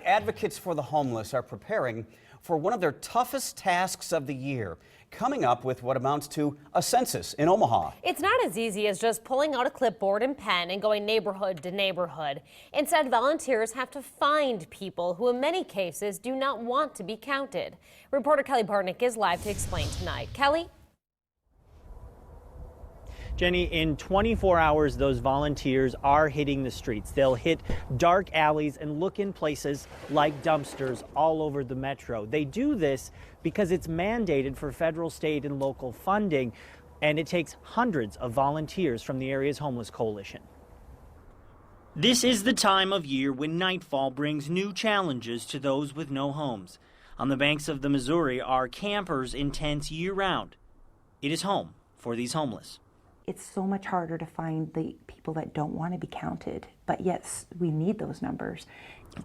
advocates for the homeless are preparing for one of their toughest tasks of the year, coming up with what amounts to a census in Omaha. It's not as easy as just pulling out a clipboard and pen and going neighborhood to neighborhood. Instead, volunteers have to find people who in many cases do not want to be counted. Reporter Kelly Bartnick is live to explain tonight. Kelly? Jenny, in 24 hours, those volunteers are hitting the streets. They'll hit dark alleys and look in places like dumpsters all over the metro. They do this because it's mandated for federal, state, and local funding, and it takes hundreds of volunteers from the area's homeless coalition. This is the time of year when nightfall brings new challenges to those with no homes. On the banks of the Missouri are campers in tents year-round. It is home for these homeless. It's so much harder to find the people that don't want to be counted, but yes, we need those numbers.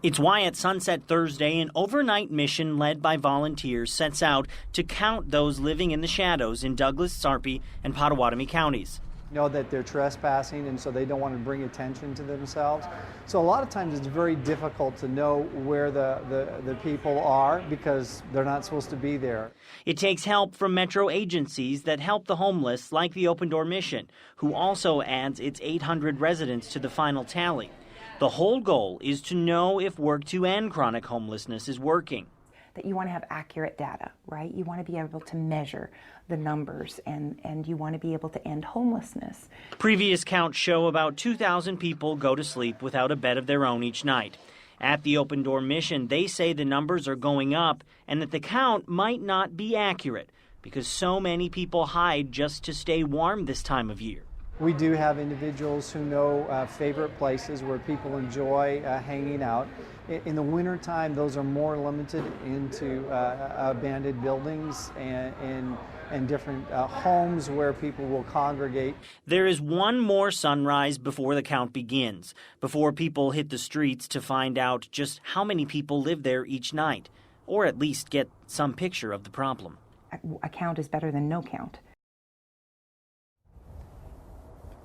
It's why at sunset Thursday, an overnight mission led by volunteers sets out to count those living in the shadows in Douglas, Sarpy, and Pottawatomie counties. Know that they're trespassing, and so they don't want to bring attention to themselves. So a lot of times it's very difficult to know where the people are because they're not supposed to be there. It takes help from metro agencies that help the homeless, like the Open Door Mission, who also adds its 800 residents to the final tally. The whole goal is to know if work to end chronic homelessness is working. That you want to have accurate data, right? You want to be able to measure the numbers and you want to be able to end homelessness. Previous counts show about 2,000 people go to sleep without a bed of their own each night. At the Open Door Mission, they say the numbers are going up and that the count might not be accurate because so many people hide just to stay warm this time of year. We do have individuals who know favorite places where people enjoy hanging out. In the wintertime, those are more limited into abandoned buildings and different homes where people will congregate. There is one more sunrise before the count begins, before people hit the streets to find out just how many people live there each night, or at least get some picture of the problem. A count is better than no count.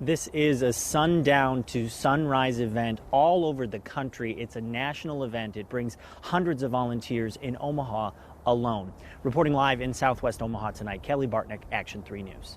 This is a sundown to sunrise event all over the country. It's a national event. It brings hundreds of volunteers in Omaha alone. Reporting live in Southwest Omaha tonight, Kelly Bartnick, Action 3 News.